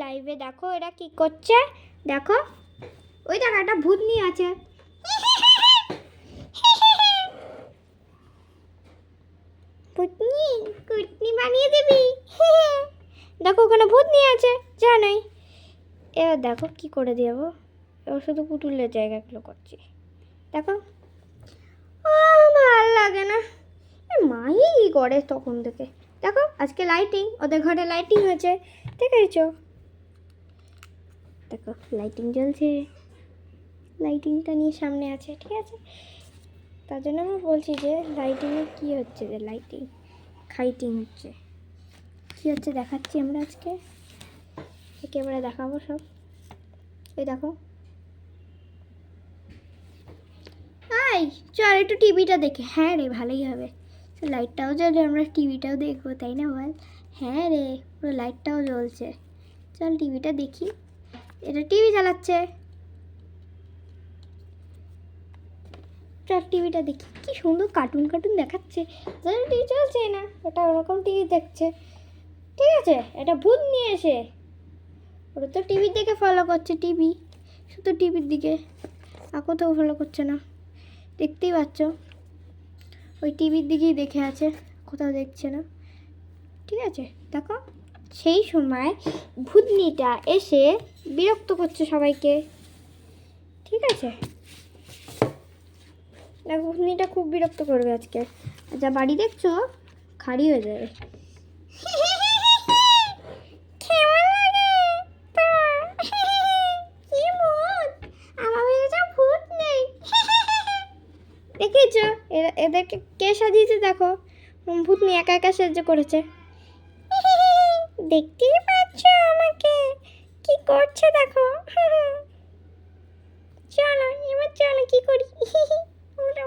লাইভে। দেখো এরা কি করছে, দেখো ওই দেখো একটা ভূতনি আছে। ভূতনি কুটনি বানিয়ে দিবি। দেখো ওখানে ভূতনি আছে, জানাই। এবার দেখো কি করে দেবো, এবার শুধু পুতুলের জায়গাগুলো করছি। দেখো ভাল লাগে না, মাই কি করে তখন থেকে। দেখো আজকে লাইটিং, ওদের ঘরে লাইটিং হয়েছে, দেখেছো? দেখো লাইটিং জ্বলছে, লাইটিংটা নিয়ে সামনে আছে, ঠিক আছে? তার জন্য আমি বলছি যে লাইটিংয়ে কী হচ্ছে, যে লাইটিং খাইটিং হচ্ছে, কী হচ্ছে দেখাচ্ছি আমরা আজকে, একেবারে দেখাবো সব। এই দেখো, এই চল একটু টিভিটা দেখে। হ্যাঁ রে ভালোই হবে, লাইটটাও জ্বলে, আমরা টিভিটাও দেখবো, তাই না বল? হ্যাঁ রে, পুরো লাইটটাও জ্বলছে, চল টিভিটা দেখি। এটা টিভি চালাচ্ছে, চল টিভিটা দেখি। কি সুন্দর কার্টুন কার্টুন দেখাচ্ছে, টিভি চলছে না, ওটা ওরকম টিভি দেখছে, ঠিক আছে? এটা ভূত নিয়ে এসে ওরা তো টিভির দিকে ফলো করছে, টিভি শুধু টিভির দিকে, আর কোথাও ফলো করছে না, দেখতেই পাচ্ছ ওই টিভির দিকেই দেখে আছে, কোথাও দেখছে না, ঠিক আছে? দেখো সেই সময় ভূতনিটা এসে বিরক্ত করছে সবাইকে, ঠিক আছে? দেখো ভূতনিটা খুব বিরক্ত করবে আজকে, যা বাড়ি দেখছো খালি হয়ে যাবে। দেখেছো এদেরকে কে সাজিয়েছে? দেখো ভূতনি একা একা সাহায্য করেছে, দেখতেই পাচ্ছ আমাকে কি করছে দেখো। চলো এবার চলো কি করি।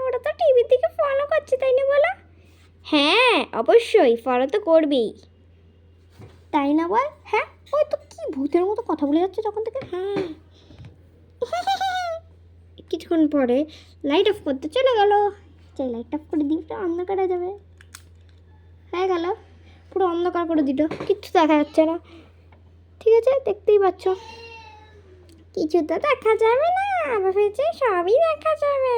ওরা তো টিভির দিকে ফলো করছে, তাই না বলো? হ্যাঁ অবশ্যই ফলো তো করবেই, তাই না বল? হ্যাঁ ওই তো কি ভূতের মতো কথা বলে যাচ্ছে তখন থেকে। হ্যাঁ কিছুক্ষণ পরে লাইট অফ করতে চলে গেল, চাই লাইট অফ করে দিই, অন্ধকার হয়ে যাবে। হয়ে গেল, পুরো অন্ধকার করে দিল, কিচ্ছু দেখা যাচ্ছে না, ঠিক আছে? দেখতেই পাচ্ছ কিছু তো দেখা যাবে না, আবার হয়েছে সবই দেখা যাবে।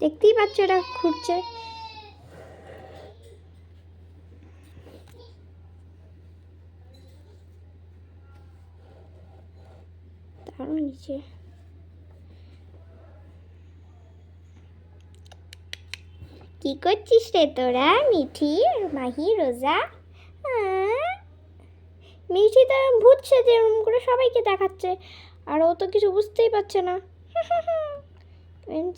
দেখতেই পাচ্ছ এটা ঘুরছে, তার নিচে কি করছিস রে তোরা? মিঠি, মাহি, রোজা। মিঠি তো ভূত সেজে এরকম করে সবাইকে দেখাচ্ছে, আর ও তো কিছু বুঝতেই পারছে না।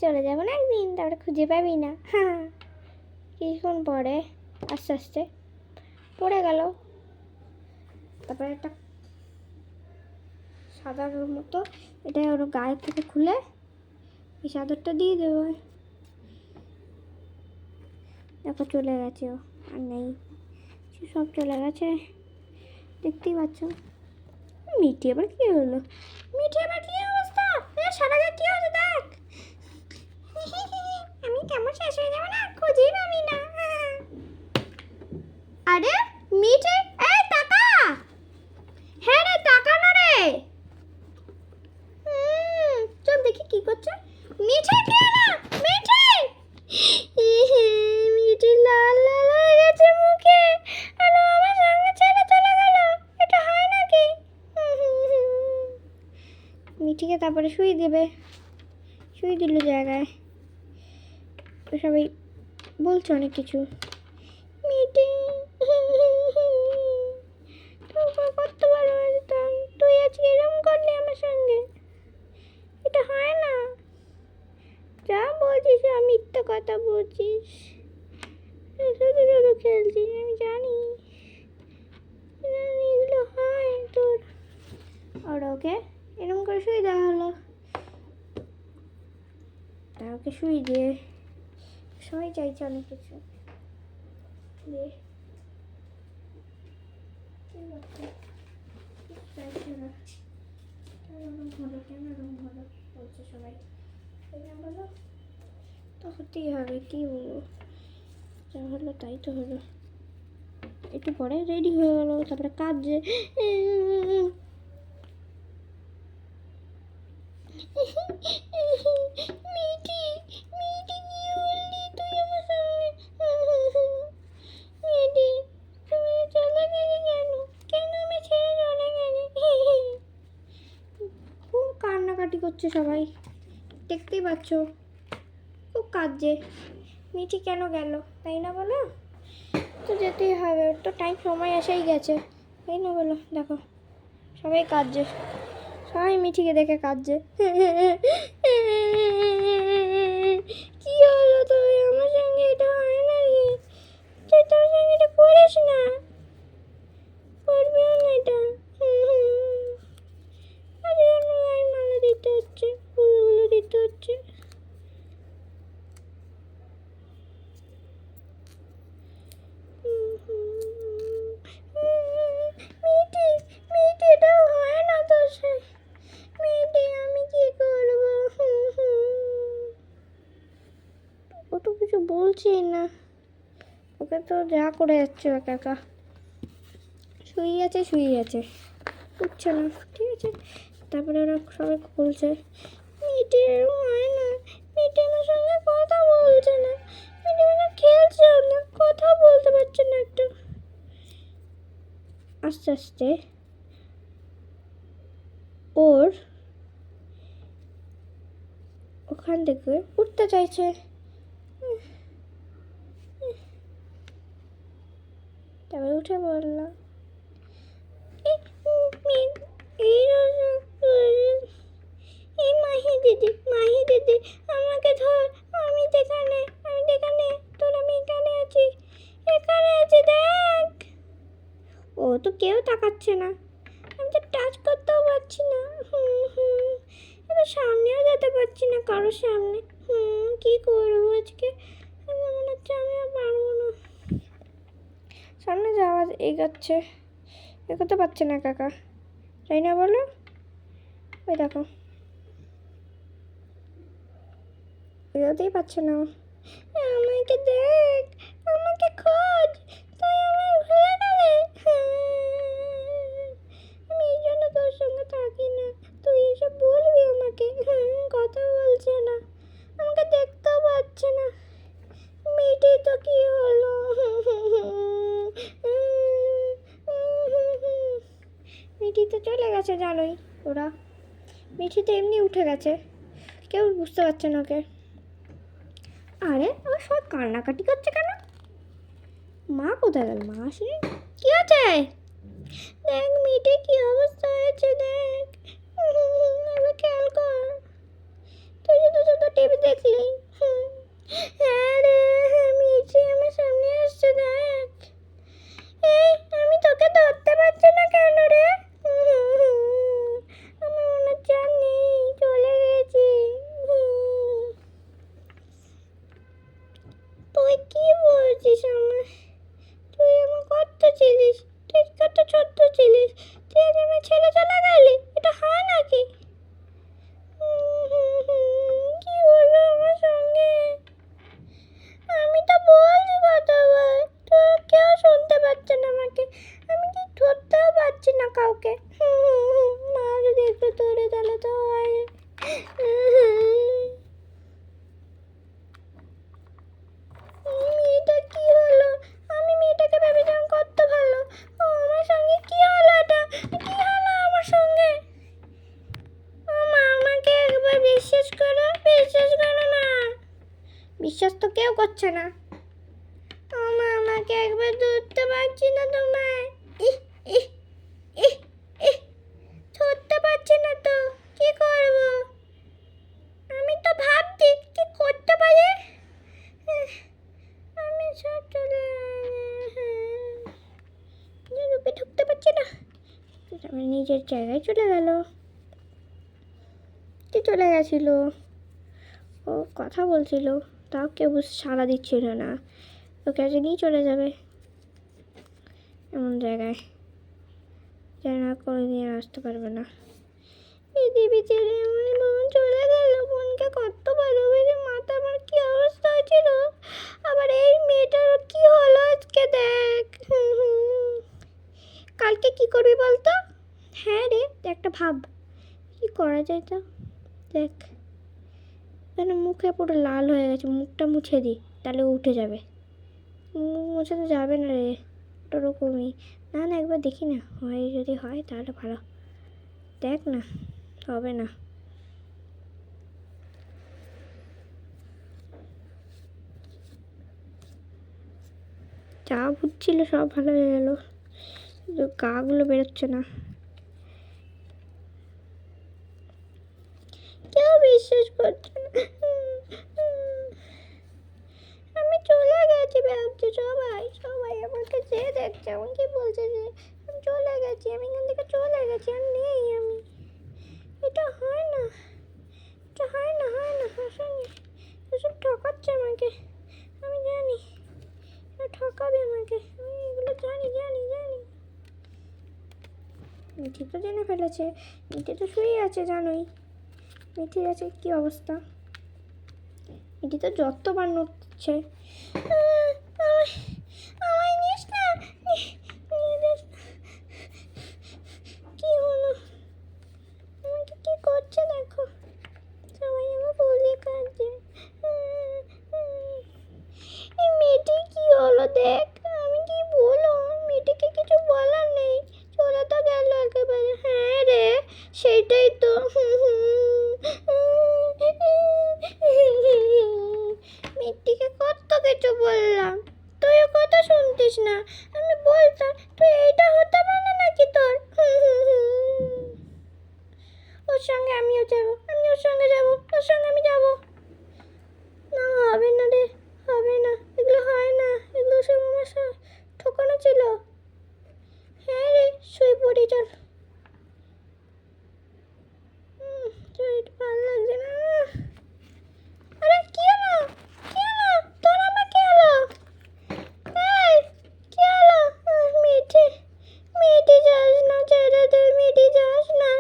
চলে যাবো না একদিন, তারপরে খুঁজে পাবি না। হ্যাঁ কিছুক্ষণ পরে আস্তে আস্তে পড়ে গেল, তারপরে একটা সাদার মতো এটা ওর গায়ের থেকে খুলে এই চাদরটা দিয়ে দেবো। দেখো চলে গেছে, ও আর নেই, সব চলে গেছে, দেখতেই পাচ্ছ। মিঠি আবার কি হলো? মিঠি আবার কি অবস্থা? সারা গায়ে কি হলো দেখ। আমি কেমন শেষ হয়ে যাবো না, খুঁজেই পাবি না। আরে মিঠি, এই টাকা, হ্যাঁ রে টাকা না রে। চল দেখি কি করছে। মিঠি কে না, মিঠি। মিঠি লাল লাল হয়ে গেছে মুখে, আর ও আমার সঙ্গে ছেড়ে চলে গেল, এটা হয় নাকি? মিঠিকে তারপরে শুয়ে দেবে, শুয়ে দিল জায়গায়, সবাই বলছে অনেক কিছু। মিঠি কত ভালো যেতাম, তুই আজকে এরম করলি আমার সঙ্গে, এটা হয় না। যা বলছিস মিথ্যে কথা বলছিস, শুধু শুধু খেলছিস, আমি জানি এগুলো হয় তোর। আর ওকে এরকম করে শুয়ে দেওয়া হলো, তা ওকে শুয়ে দিয়ে সবাই চাইছে অনেক কিছু দিয়ে, চাইছে না ভালো, কেন এরকম ভালো বলছে সবাই, বলো তো হতেই হবে, কি বলবো। যা হলো তাই তো হলো। একটু পরে রেডি হয়ে গেল, তারপরে কাজ যে মিটি মিটি কি বললি তুই আমার সঙ্গে? মিটি তুমি চলে গেলে কেন? কেন আমি ছেড়ে চলে গেলে? খুব কান্নাকাটি করছে সবাই, দেখতেই পাচ্ছ, খুব কাঁদছে। মিটি কেন গেল তাই না বলো? তো যেতেই হবে, ওর তো টাইম সময় এসেই গেছে তাই না বলো? দেখো সবাই কাঁদছে, সবাই মিঠিকে দেখে কাঁদছে। কি হলো তুই আমার সঙ্গে? এটা হয় না রে, তুই তোর সঙ্গে এটা করিস না, করবিও না এটা। আরে গায়ে মালা দিতে হচ্ছে, ফুলগুলো দিতে হচ্ছে। মিটি মিটি এটা হয় না তোর সাথে। মিটি আমি কি করবো? ও তো কিছু বলছেই না, ওকে তো যা করে যাচ্ছে একা একা, শুয়ে আছে উঠছে না। ঠিক আছে, তারপরে ওরা সবাই বলছে মিটি এরকম হয় না, মিটি আমার সঙ্গে কথা বলছে না, মিটি মানে খেলছেও না, কথা বলতে পারছে না একটা। আস্তে আস্তে ওর ওখান থেকে উঠতে চাইছে, তারপরে উঠে বললাম এই মাহি দিদি আমাকে ধর, আমি যেখানে তোর, আমি এখানে আছি দেখ। ও তো কেউ তাকাচ্ছে না, আমি তো টাচ করতেও পারছি না, এবার সামনেও যেতে পারছি না কারোর সামনে। কি করবো আজকে? আমার মনে হচ্ছে আমি আর পারবো না। সামনে যাওয়া এগোচ্ছে, এগোতে পারছে না কাকা, তাই না বলো? ওই দেখো এগোতেই পারছে না। আমাকে দেখ, আমাকে খোঁজ, তুই আমায় ভুলে গেলে। আমি এই জন্য তোর সঙ্গে থাকি না, তুই এসব বলবি আমাকে? কথা বলছে না, আমাকে দেখতেও পাচ্ছে না। মিটি তো কি হলো? মিটি তো চলে গেছে জানোই, ওরা মিঠি তো এমনি উঠে গেছে, কেউ বুঝতে পারছে না ওকে। আরে আমার সবাই কান্নাকাটি করছে কেন? মা কোথায় গেল? মা আসেনি? কি আছে? দেখ মিঠে কি অবস্থা হয়েছে, দেখ এবার খেয়াল কর, তুই শুধু টিভি দেখলি। হ্যাঁ রে, মিঠি আমার সামনে আসছে, দেখ। এই আমি তোকে ধরতে পারছি না কেন রে? আমার মনে হচ্ছে আর নেই, চলে গেছি। তুই কি বলছিস? তুই আমার কত ছিলিস, তুই কত ছোট্ট ছিলিস, তুই আজ আমার ছেলে চলে গেলি, এটা হয় নাকি? কি হলো আমার সঙ্গে? আমি তো বলছি কতবার, তো কেউ শুনতে পাচ্ছে না আমাকে, আমি কি ধরতেও পারছি না কাউকে। মা যদি একটু ধরে তাহলে তো হয়। মেয়েটা কি হলো? আমি মেয়েটাকে ভেবেছিলাম কত ভালো, ও আমার সঙ্গে কি হলো? এটা কি হলো আমার সঙ্গে? মা আমাকে একবার বিশ্বাস করো না, বিশ্বাস তো কেউ করছে না। মা আমাকে একবার ধরতে পারছি না তোমায়, ইহ ইহ ইহ ইহ ধরতে পারছি না তো কি করব? আমি তো ভাবছি কি করতে পারি। আমি সব চলে রূপে ঢুকতে পারছি না, আমি নিজের জায়গায় চলে গেল। কি চলে গেছিল? ও কথা বলছিল, তাও কেউ সাড়া দিচ্ছিল না, ওকে আজ নিয়ে চলে যাবে এমন জায়গায়, যেন কোনোদিন আসতে পারবে না। পৃথিবী ছেড়ে এমন বোন চলে গেল, বোনকে কত ভালোবেসে মাথা আমার কি অবস্থা হয়েছিল। আবার এই মেয়েটার কি করবি বলতো? হ্যাঁ রে, একটা ভাব কি করা যায় তা। দেখ এখানে মুখে পুরো লাল হয়ে গেছে, মুখটা মুছে দিই তাহলে উঠে যাবে। মুখ মুছে তো যাবে না রে, ওরকমই। না না, একবার দেখি না, হয় যদি হয় তাহলে ভালো। দেখ না, হবে না। যা বুঝছিল সব ভালো হয়ে গেল, শুধু গাগুলো বেরোচ্ছে না। কেউ বিশ্বাস করছে না, আমি চলে গেছি ভাবছি। সবাই সবাই আমাকে চেয়ে দেখছে, আমাকে বলছে যে আমি চলে গেছি, আমি এখান থেকে চলে গেছি, আর নেই আমি। এটা হয় না, এটা হয় না, হয় না। সঙ্গে এসব ঠকাচ্ছে আমাকে, আমি জানি ঠকাবে আমাকে, আমি এগুলো জানি জানি জানি। মিঠি তো জেনে ফেলেছে, মিঠি তো শুয়ে আছে জানোই। মিঠির আছে কি অবস্থা, মিঠি তো যতবার নড়ছে। আমায় নিস না, কি হলো, আমাকে কি করছে দেখো, সবাই আমার বলে কাঁদছে। এই মেয়েটি কি হলো দেখ, আমি কি বলবো, মেয়েটিকে কিছু বলার নেই, চলে তো গেল একেবারে। হ্যাঁ রে, সেটাই তো। মেয়েটিকে কত কিছু বললাম, তুইও কথা শুনতিস না। আমি বলতাম তুই এইটা হতে পারে নাকি তোর। ওর সঙ্গে আমিও যাবো, আমি ওর সঙ্গে যাবো, ওর সঙ্গে আমি যাবো। না হবে না রে, হবে না, এগুলো হয় না, এগুলো সব আমার ঠকানো ছিল। হ্যাঁ রে, শুয়ে পড়ি চল। শরীরটা ভালো লাগছে না। আরে কি হলো, কি হলো তোর, আবার কি হলো? এই কি হলো? মিঠি, মিঠি যাস না, ছেড়ে দে, মিঠি যাস না,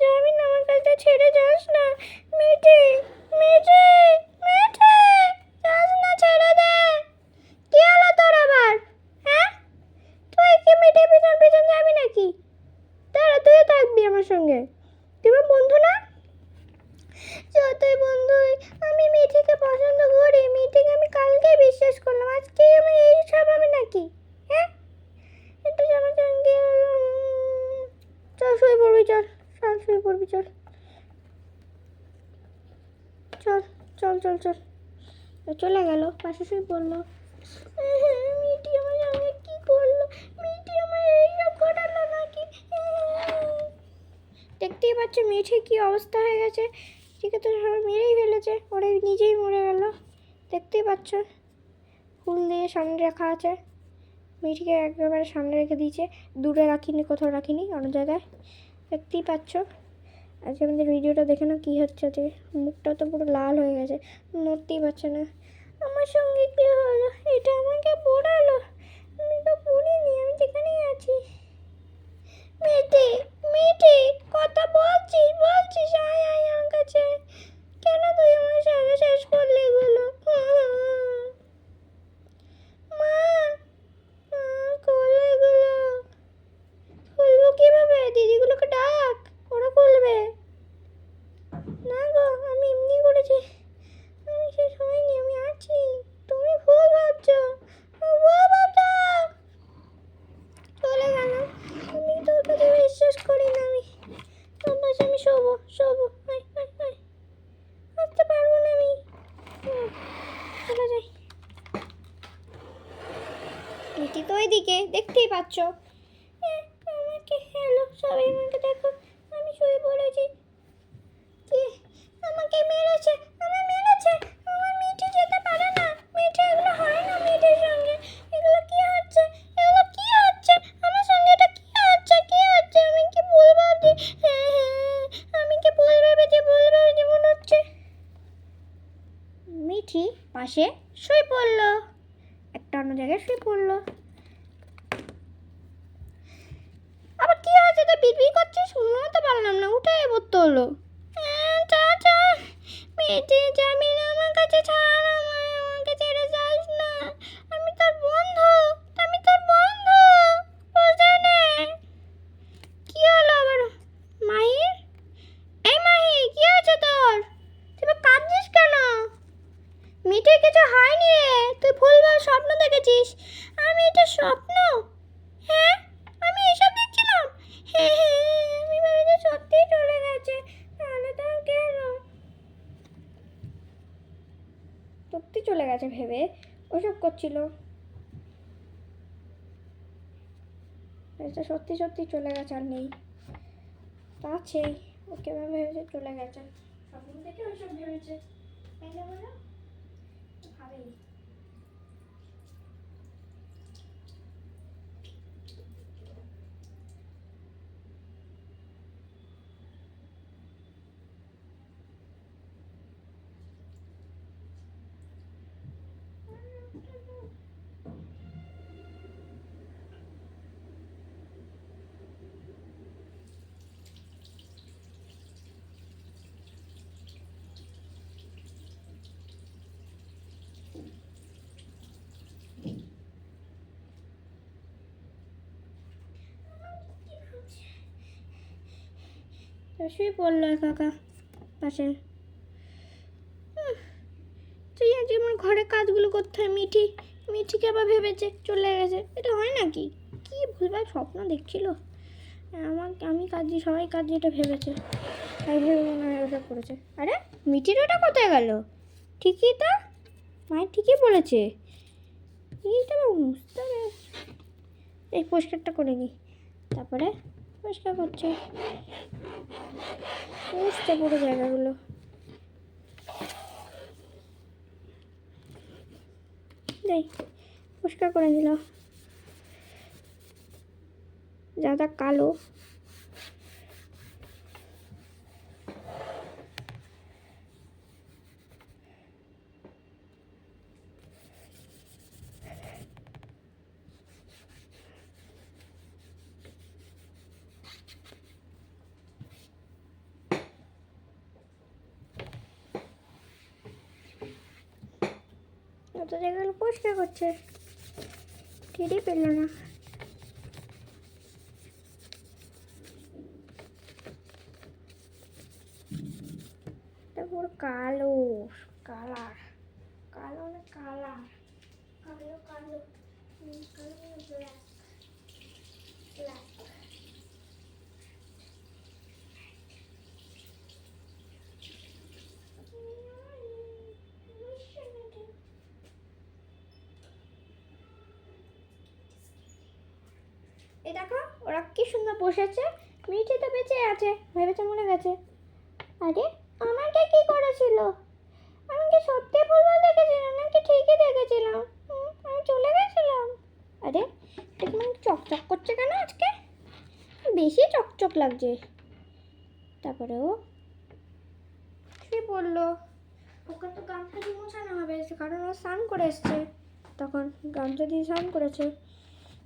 যাবি না আমার কাছে, ছেড়ে যাস না। মিঠি, মিঠি, মিঠি, যাস না, ছেড়ে দে। কি হলো তোর আবার? হ্যাঁ, তুই কি মিঠির পিছন পিছন যাবি নাকি? দাঁড়া, তুইও থাকবি আমার সঙ্গে, তুই আমার বন্ধু না? যতই বন্ধু, আমি মিঠিকে পছন্দ করি, মিঠিকে আমি কালকে বিশ্বাস করলাম, আজকে আমি এই সব আমি নাকি? হ্যাঁ, একটু আমার সঙ্গে চল শুয়ে পড়বি, চল চল শুয়ে পড়বি, চল চল চল চল চল। চলে গেল, পাশে শুয়ে পড়লো। মিঠি আমার সঙ্গে কি করলো, মিঠি আমার এইসব ঘটালো নাকি? দেখতেই পাচ্ছ মিঠি কি অবস্থা হয়ে গেছে, ঠিক তো সবাই মেরেই ফেলেছে, ওরা নিজেই মরে গেল। দেখতেই পাচ্ছ ফুল দিয়ে সামনে রাখা আছে, মিঠিকে একেবারে সামনে রেখে দিয়েছে, দূরে রাখিনি, কোথাও রাখিনি, অন্য জায়গায়। দেখতেই পাচ্ছ। আজকে আমাদের ভিডিওটা দেখে না কী হচ্ছে, যে মুখটা তো পুরো লাল হয়ে গেছে, নড়তেই পারছে না। আমার সঙ্গে কী হলো, এটা আমাকে পড়ালো, আমি তো পড়িনি, আমি যেখানেই আছি। মিঠি, মিঠি, কথা বলছিস বলছিস, আয় আয় আমার কাছে। কেন তুই আমার সঙ্গে শেষ করলি এগুলো? মা, খোলো এগুলো। খুলবো কিভাবে? দিদিগুলোকে ডাক, ওরা খুলবে। না গো, আমি এমনি করেছি, আমি শেষ হয়নি, আমি আছি, তুমি ভুল ভাবছো, ভুল ভাবছো। চলে গেলাম, আমি তোর কাছে বিশ্বাস করি না, আমি তোর পাশে আমি শোবো শোবো, আসতে পারবো না আমি, চলে যাই। মিটি তো ওইদিকে, দেখতেই পাচ্ছ। আমাকে হ্যালো, সবাই আমাকে দেখো, আমি শুয়ে পড়েছি। কি আমাকে মেরেছে, আমার মেরেছে, আমার মিঠি যেতে পারে না, মিঠি এগুলো হয় না মিঠির সঙ্গে, এগুলো কি হচ্ছে, এগুলো কি হচ্ছে আমার সঙ্গে, এটা কি হচ্ছে, কি হচ্ছে, আমি কি ভুল ভাবছি? হ্যাঁ, আমি কি ভুল ভেবেছি, ভুল ভেবেছি মনে হচ্ছে। মিঠি পাশে শুয়ে পড়লো, একটা অন্য জায়গায় শুয়ে পড়লো। আবার কি হয়েছে, তো বিড়বিড় করছিস, শুনতে তো পারলাম না, উঠে পড়তে হলো। মিঠি যাবি না আমার কাছে, ছাড় আমায়, আমাকে ছেড়ে যাস না, আমি তোর বন্ধু, আমি তোর বন্ধু, বুঝে নে। স্বপ্ন? হ্যাঁ, আমি এসব দেখছিলাম। হ্যাঁ হ্যাঁ, আমি ভেবেছি সত্যিই চলে গেছে। তাহলে তো কেন সত্যি চলে গেছে ভেবে ওসব করছিল। এটা সত্যি সত্যি চলে গেছে, আর নেই। তা আছেই, ওকে ভেবেছে চলে গেছে, স্বপ্ন থেকে ওইসব ভেবেছে, তাই না বলো? ভাবেই। শুয়ে পড়লো কাকা পাশে। তুই আজ আমার ঘরে কাজগুলো করতে হয়, মিঠিকে আবার ভেবেছে চলে গেছে। এটা হয় নাকি? কি ভুলভাল স্বপ্ন দেখছিল। আমি কাজ দিয়ে সবাই কাজ যেটা ভেবেছে তাই ভেবে মনে হয় ওসব করেছে। আরে মিঠির ওটা কোথায় গেল? ঠিকই তো, মায়ের ঠিকই বলেছে। এইটা বুঝতে হবে, এই পরিষ্কারটা করে নিই। তারপরে পরিষ্কার করছে, বুঝতে পুরো জায়গাগুলো। দেখ পরিষ্কার করে নিল, যা কালো। যত জায়গাগুলো পরিষ্কার করছে, টেরই পেল না। তারপর কালো কালার, কালো না কালার, কালো কালো কালো ব্ল্যাক ব্ল্যাক। এই দেখো ওরা কি সুন্দর বসেছে, মিঠি তো বেঁচে আছে, ভেবেছে মরে গেছে। আরে আমাকে কি করেছিল? আমি কি সত্যি ভুলভাল দেখেছিলাম নাকি ঠিকই দেখেছিলাম? আমি চলে গেছিলাম। আরে এটা মানে চকচক করছে কেন আজকে? বেশি চকচক লাগছে। তারপরে ও শুয়ে পড়লো। ওকে তো গামছা দিয়ে মোছানো হবে, কারণ ও স্নান করে এসছে, তখন গামছা দিয়ে স্নান করেছে,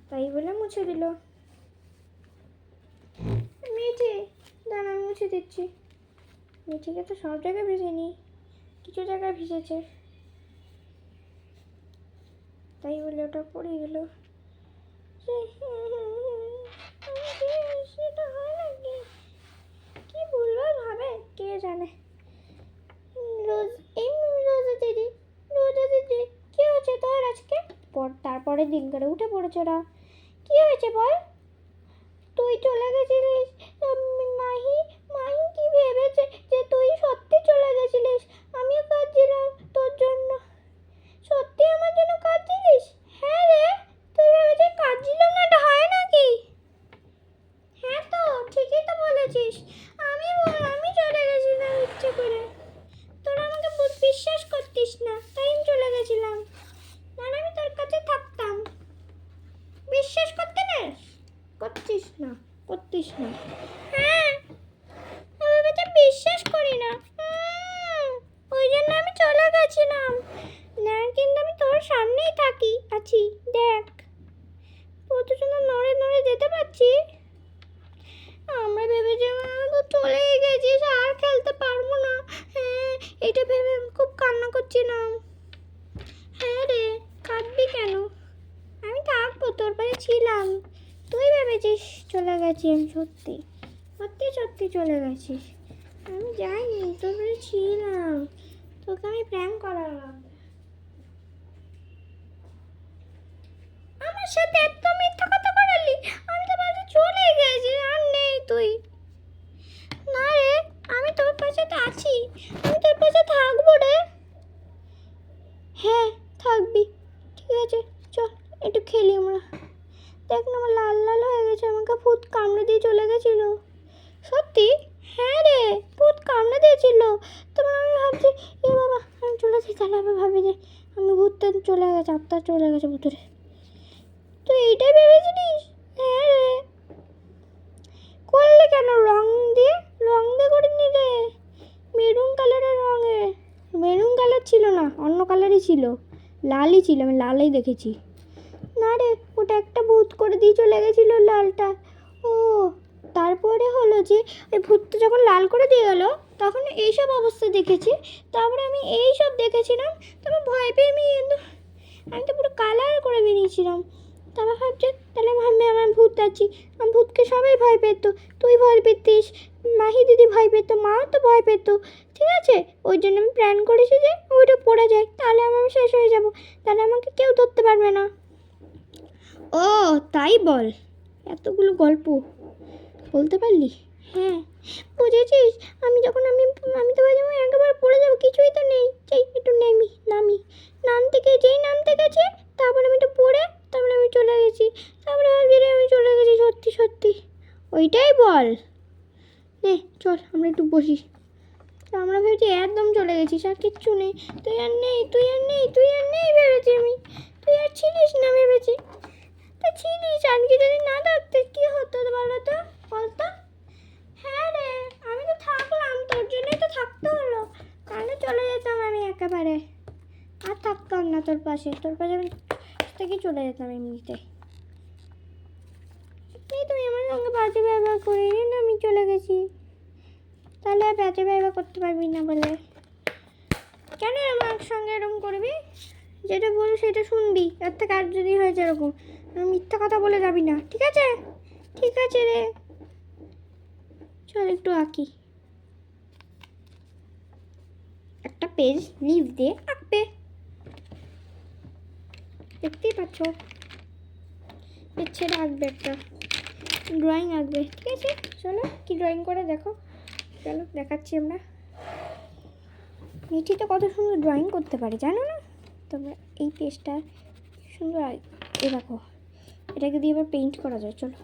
তাই বলে মুছে দিল। মিঠি দাঁড়া, আমি মুছে দিচ্ছি। মিঠিকে তো সব জায়গায় ভিজেনি, কিছু জায়গায় ভিজেছে, তাই বলে ওটা পড়ে গেল। সেটা হয় নাকি? কি ভুলভাল ভাবে কে জানে। রোজ এই রোজা দিদি, রোজা দিদি কি হয়েছে তোর আজকে? তারপরের দিন করে উঠে পড়েছে ওরা। কি হয়েছে বল? তুই চলে গেছিলিস, মাহি মাহি কি ভেবেছে যে তুই সত্যি চলে গেছিলিস? আমিও কাঁদছিলাম তোর জন্য। সত্যি আমার জন্য কাঁদছিলিস? হ্যাঁ রে, তুই ভেবেছিস কাঁদছিলাম না, এটা হয় নাকি? হ্যাঁ তো ঠিকই তো বলেছিস, আমি চলে গেছিলাম ইচ্ছে করে। তোরা আমাকে বিশ্বাস করতিস না, তাই আমি চলে গেছিলাম, না আমি তোর কাছে থাকতাম। বিশ্বাস করতে না, করতিস না, করতিস না। হ্যাঁ আমি বেটা বিশ্বাস করি না, ওই জন্য আমি চলে গেছিলাম। না কিন্তু আমি তোর সামনেই আছি, দেখ কত সুন্দর নড়ে নড়ে যেতে পারছি। আমরা ভেবেছি তো চলেই গেছিস, আর খেলতে পারবো না। হ্যাঁ এটা ভেবে আমি খুব কান্না করছিলাম। হ্যাঁ রে, কাঁদবি কেন? আমি থাকবো, তোর পাশে ছিলাম। তুই ভেবেছিস চলে গেছি, আমি সত্যি সত্যি সত্যি চলে গেছিস। আমি যাইনি, তোর পাশে ছিলাম, তোকে আমি প্র্যাঙ্ক করালাম। আমার আমার সাথে এত মিথ্যা কথা বললি, আমি তো বাড়ি চলে গেছি, আর নেই তুই। না রে, আমি তোর পাশে তো আছি, আমি তোর পাশে থাকবো রে। হ্যাঁ থাকবি, ঠিক আছে চল একটু খেলি আমরা। দেখ না আমার লাল লাল হয়ে গেছে, আমাকে ভূত কামড়ে দিয়ে চলে গেছিল। সত্যি? হ্যাঁ রে, ভূত কামড়ে দিয়েছিল। তখন আমি ভাবছি এ বাবা আমি চলে যাই, তাহলে আমি ভাবি যে আমি ভূতটা চলে গেছে, আত্মা চলে গেছে ভূতের। তুই এইটাই ভেবেছিলিস? হ্যাঁ রে। করলে কেন? রং দিয়ে করিনি রে, মেরুন কালারের রঙে। মেরুন কালার ছিল না, অন্য কালারই ছিল, লালই ছিল, আমি লালই দেখেছি। না রে, ওটা একটা ভূত করে দিয়ে চলে গেছিল লালটা। ও তারপরে হলো যে ওই ভূতটা যখন লাল করে দিয়ে গেল তখন এইসব অবস্থা দেখেছি। তারপরে আমি এইসব দেখেছিলাম, তারপর ভয় পেয়ে আমি তো পুরো কালার করে বেরিয়েছিলাম। তারপর ভাবছি তাহলে ভাববে আমার ভূত আছি, আমার ভূতকে সবাই ভয় পেত, তুই ভয় পেতিস, মাহি দিদি ভয় পেত, মাও তো ভয় পেত। ঠিক আছে, ওই জন্য আমি প্ল্যান করেছি যে ওইটা পড়ে যায়, তাহলে আমি শেষ হয়ে যাব, তাহলে আমাকে কেউ ধরতে পারবে না। ও তাই বল, এতগুলো গল্প বলতে পারলি? হ্যাঁ বুঝেছিস, আমি যখন আমি তো ভাবছি আমি একবার পড়ে যাবো, কিছুই তো নেই, চাই একটু নামতে গেছি, তারপরে আমি একটু পড়ে তারপরে আমি চলে গেছি, তারপরে ভাবছি রে আমি চলে গেছি সত্যি সত্যি। ওইটাই বল, নে চল আমরা একটু বসি। তো আমরা ভেবেছি একদম চলে গেছিস, আর কিচ্ছু নেই, তুই আর নেই ভেবেছি আমি, তুই আর ছিলিস না ভেবেছি। তা ছিলিস, আজকে যদি না থাকতে কি হতো বলো তো, বলতো? হ্যাঁ রে, আমি তো থাকলাম, তোর জন্যই তো থাকতে হলো, তাহলে চলে যেতাম আমি একেবারে, আর থাকতাম না তোর পাশে আমি থেকে চলে যেতাম এমনিতে। তুমি আমার সঙ্গে বাজে ব্যবহার করিনি না, আমি চলে গেছি, তাহলে আর বাজে ব্যবহার করতে পারবি না বলে। কেন আমার সঙ্গে এরকম করবি? যেটা বলি সেটা শুনবি, এর থেকে আর যদি হয়েছে এরকম মিথ্যা কথা বলে যাবি না, ঠিক আছে? ঠিক আছে রে, চল একটু আঁকি। একটা পেজ লিভ দিয়ে আঁকবে, দেখতেই পাচ্ছ, এর ছেড়ে আঁকবে, একটা ড্রয়িং আঁকবে, ঠিক আছে? চলো কি ড্রয়িং করে দেখো, চলো দেখাচ্ছি আমরা। মিঠি তো কত সুন্দর ড্রয়িং করতে পারে জানো না তোমরা? এই পেজটা সুন্দর, এ দেখো এটাকে দিয়ে আবার পেইন্ট করা যায়, চলো।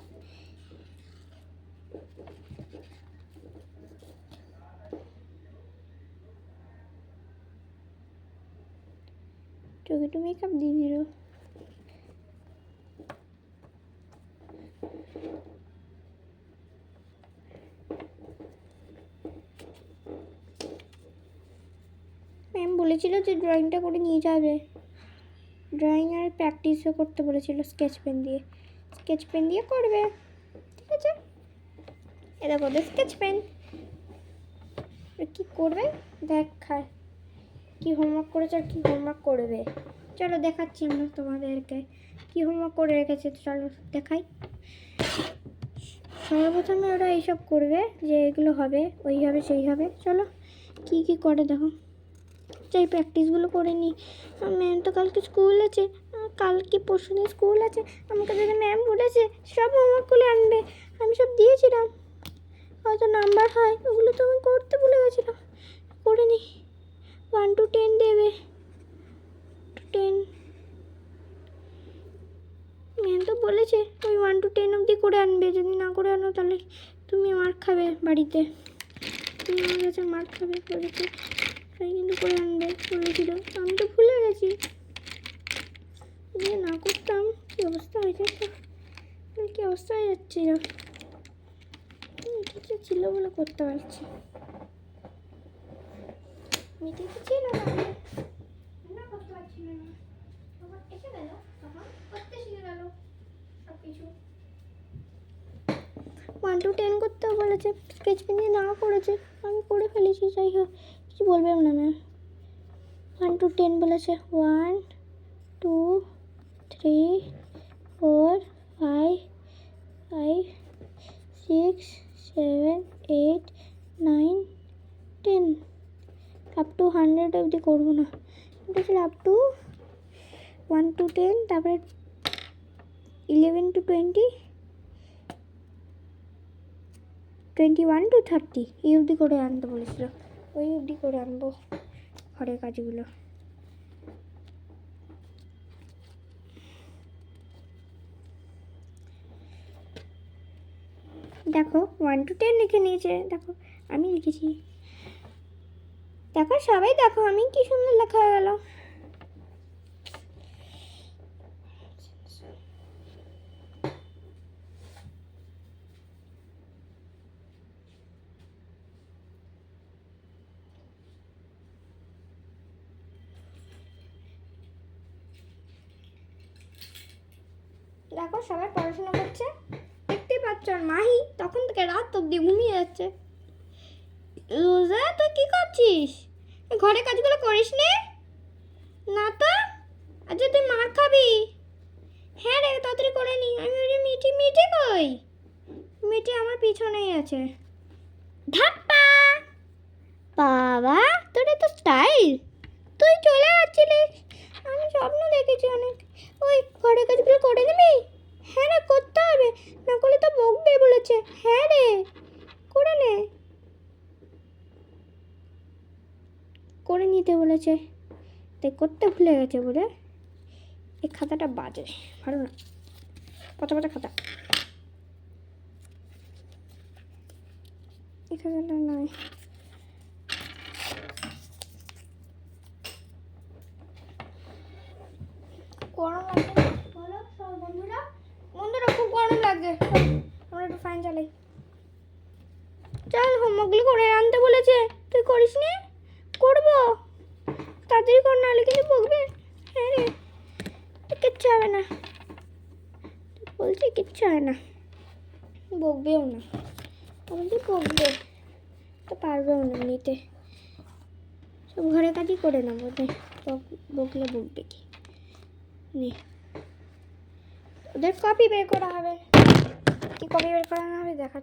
চোখে একটু মেকআপ দিয়ে দিল। ম্যাম বলেছিল যে ড্রয়িংটা করে নিয়ে যাবে, ড্রয়িং আর প্র্যাকটিসও করতে বলেছিল স্কেচ পেন দিয়ে করবে, ঠিক আছে? এটা করবে স্কেচ পেন, কী করবে দেখ, খায় কী হোমওয়ার্ক করেছে আর কী হোমওয়ার্ক করবে, চলো দেখাচ্ছি আমরা তোমাদেরকে কী হোমওয়ার্ক করে রেখেছে, চলো দেখাই। সর্বপ্রথমে ওরা এইসব করবে, যে এগুলো হবে ওই হবে সেই হবে, চলো কী কী করে দেখো। চাই প্র্যাকটিসগুলো করে নিই, ম্যাম তো কালকে স্কুল আছে, কালকে পরশু দিন স্কুল আছে, আমাকে যদি ম্যাম বলেছে সব হোমওয়ার্ক করে আনবে, আমি সব দিয়েছিলাম, কত নাম্বার হয় ওগুলো তো আমি করতে ভুলে গেছিলাম, করে নিই। 1 to 10 দেবে, 10 ম্যাম তো বলেছে ওই 1 to 10 অবধি করে আনবে, যদি না করে আনো তাহলে তুমি মার খাবে বাড়িতে, তুমি আমার কাছে মার খাবে বলেছে, তাই কিন্তু করে আনবে বলেছিল, আমি তো ভুলে গেছি, যদি না করতাম কী অবস্থা হয়ে যেত, কী অবস্থা হয়ে যাচ্ছিল, কিছু ছিল বলে করতে পারছি, মিটি তো ছিল না করতে পারছিল না, তখন এসে গেল, তখন করতে শিখে গেল সব কিছু। 1 to 10 করতেও বলেছে, স্কেচ পেন দিয়ে না করেছে, আমি করে ফেলেছি, যাই হোক কিছু বলবেও না ম্যাম। 1 to 10 বলেছে, 1 2 3 4 5 6 7 8 9 10, আপ টু 100 অবধি করবো না, এটা ছিল আপ টু 1 to 10, তারপরে 11 to 20, 21 to 30 এই অবধি করে আনতে বলেছিল। ওই অবধি করে আনবো ঘরের কাজগুলো। দেখো 1 to 10 লিখে নিয়েছে। দেখো আমি লিখেছি। দেখো সবাই দেখো আমি কি সুন্দর লেখা হয়ে গেল। দেখো সবাই পড়াশোনা করছে, দেখতেই পাচ্ছ। আর মাহি তখন থেকে রাত অব্দি ঘুমিয়ে যাচ্ছে। রোজা তুই কি করছিস? ঘরের কাজগুলো করিস নে? না তো, আচ্ছা তুই মার খাবি। হ্যাঁ রে, তাড়াতাড়ি করে নি। আমি ওই মিটি মিটি কই? মিটি আমার পিছনেই আছে। ধাপ্পা! বাবা তোর তো স্টাইল, তুই চলে যাচ্ছিলিস। আমি স্বপ্ন দেখেছি অনেক। ওই ঘরের কাজগুলো করে নিবি? হ্যাঁ রে করতে হবে, না করলে তো বকবে বলেছে। হ্যাঁ রে করে নে, করে নিতে বলেছে, তাই করতে ভুলে গেছে বলে। এই খাতাটা বাজে, ভালো না, পচা পচা খাতা। এই খাতাটা নয়। গরম লাগছে বলো সব বন্ধুরা। বন্ধুরা খুব গরম লাগছে, আমরা একটু ফ্যান চালাই। চল হোমওয়ার্কগুলো করে আনতে বলেছে, তুই করিস নি? করবো, তাড়াতাড়ি কর, নাহলে কিন্তু বকবে। হ্যাঁ রে কিচ্ছু হবে না, বলছি কিচ্ছু হয় না, বকবেও না। বলছি বকবে তো পারবেও না নিতে, সব ঘরের কাজই করে নেবো। বকলে বকবে কি নে। ওদের কপি বের করা হবে, কি কপি বের করানো হবে দেখা।